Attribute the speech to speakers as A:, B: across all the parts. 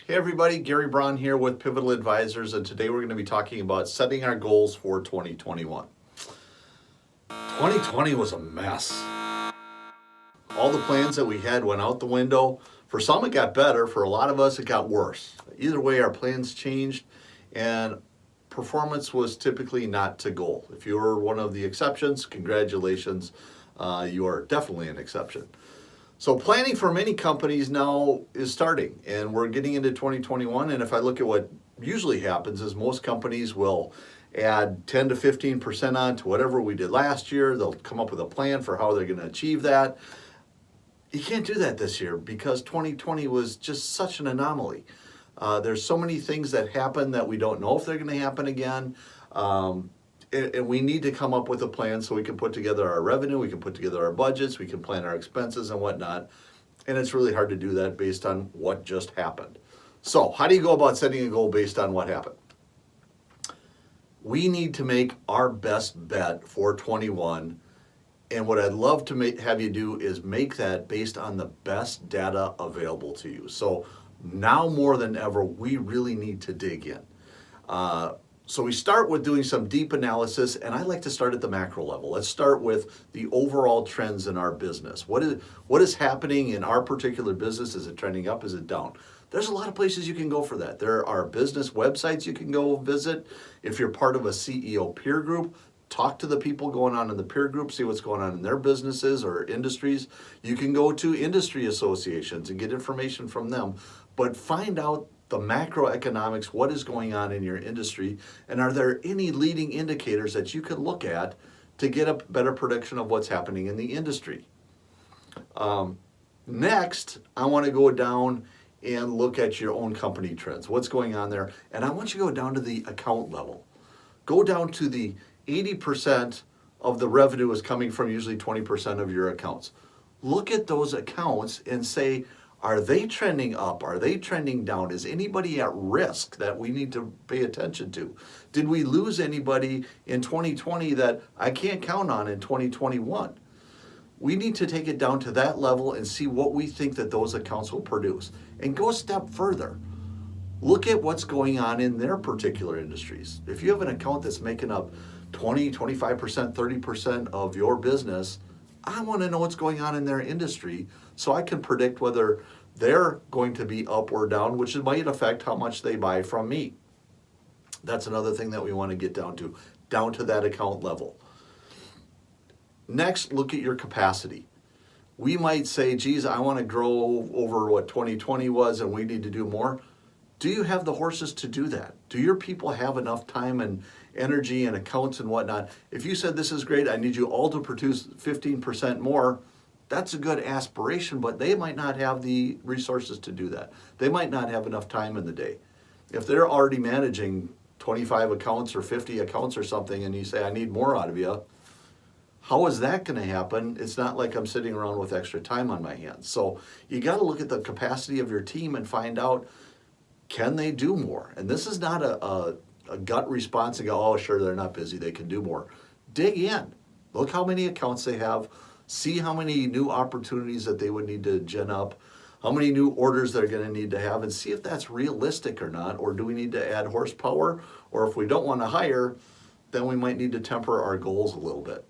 A: Hey everybody, Gary Braun here with Pivotal Advisors, and today we're going to be talking about setting our goals for 2021. 2020 was a mess. All the plans that we had went out the window. For some it got better, for a lot of us it got worse. Either way, our plans changed and performance was typically not to goal. If you were one of the exceptions, congratulations, you are definitely an exception. So planning for many companies now is starting, and we're getting into 2021, and if I look at what usually happens is most companies will add 10 to 15% on to whatever we did last year. They'll come up with a plan for how they're going to achieve that. You can't do that this year because 2020 was just such an anomaly. There's so many things that happen that we don't know if they're going to happen again. And we need to come up with a plan so we can put together our revenue, we can put together our budgets, we can plan our expenses and whatnot. And it's really hard to do that based on what just happened. So how do you go about setting a goal based on what happened? We need to make our best bet for 21. And what I'd love to have you do is make that based on the best data available to you. So now more than ever, we really need to dig in. So we start with doing some deep analysis, and I like to start at the macro level. Let's start with the overall trends in our business. What is happening in our particular business? Is it trending up? Is it down? There's a lot of places you can go for that. There are business websites you can go visit. If you're part of a CEO peer group, talk to the people going on in the peer group, see what's going on in their businesses or industries. You can go to industry associations and get information from them, but find out the macroeconomics, what is going on in your industry, and are there any leading indicators that you can look at to get a better prediction of what's happening in the industry. Next, I want to go down and look at your own company trends, what's going on there, and I want you to go down to the account level. Go down to the 80% of the revenue is coming from usually 20% of your accounts. Look at those accounts and say, are they trending up? Are they trending down? Is anybody at risk that we need to pay attention to? Did we lose anybody in 2020 that I can't count on in 2021? We need to take it down to that level and see what we think that those accounts will produce. And go a step further. Look at what's going on in their particular industries. If you have an account that's making up 20, 25%, 30% of your business, I want to know what's going on in their industry so I can predict whether they're going to be up or down, which might affect how much they buy from me. That's another thing that we want to get down to that account level. Next, look at your capacity. We might say, geez, I want to grow over what 2020 was and we need to do more. Do you have the horses to do that? Do your people have enough time and energy and accounts and whatnot? If you said, this is great, I need you all to produce 15% more, that's a good aspiration, but they might not have the resources to do that. They might not have enough time in the day. If they're already managing 25 accounts or 50 accounts or something, and you say, I need more out of you, how is that going to happen? It's not like I'm sitting around with extra time on my hands. So you got to look at the capacity of your team and find out, can they do more? And this is not a gut response and go, oh, sure, they're not busy, they can do more. Dig in. Look how many accounts they have. See how many new opportunities that they would need to gen up, how many new orders they're going to need to have, and see if that's realistic or not, or do we need to add horsepower, or if we don't want to hire, then we might need to temper our goals a little bit.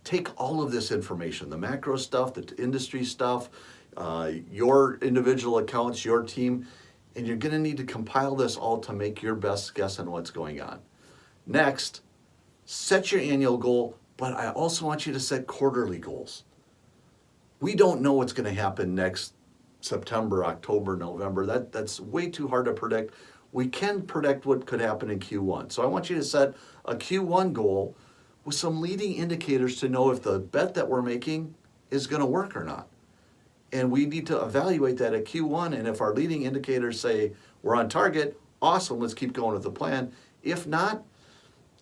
A: Take all of this information, the macro stuff, the industry stuff, your individual accounts, your team, and you're going to need to compile this all to make your best guess on what's going on. Next, set your annual goal, but I also want you to set quarterly goals. We don't know what's going to happen next September, October, November. That's way too hard to predict. We can predict what could happen in Q1. So I want you to set a Q1 goal with some leading indicators to know if the bet that we're making is going to work or not. And we need to evaluate that at Q1, and if our leading indicators say we're on target, awesome, let's keep going with the plan. If not,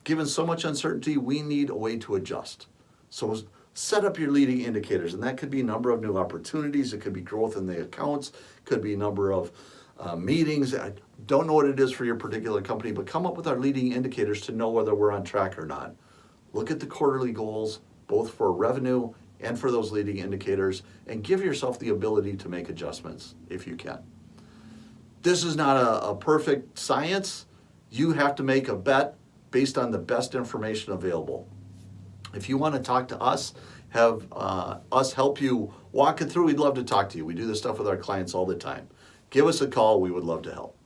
A: given so much uncertainty, we need a way to adjust. So set up your leading indicators, and that could be number of new opportunities, it could be growth in the accounts, could be number of meetings. I don't know what it is for your particular company, but come up with our leading indicators to know whether we're on track or not. Look at the quarterly goals, both for revenue and for those leading indicators, and give yourself the ability to make adjustments if you can. This is not a perfect science. You have to make a bet based on the best information available. If you want to talk to us, have us help you walk it through, we'd love to talk to you. We do this stuff with our clients all the time. Give us a call. We would love to help.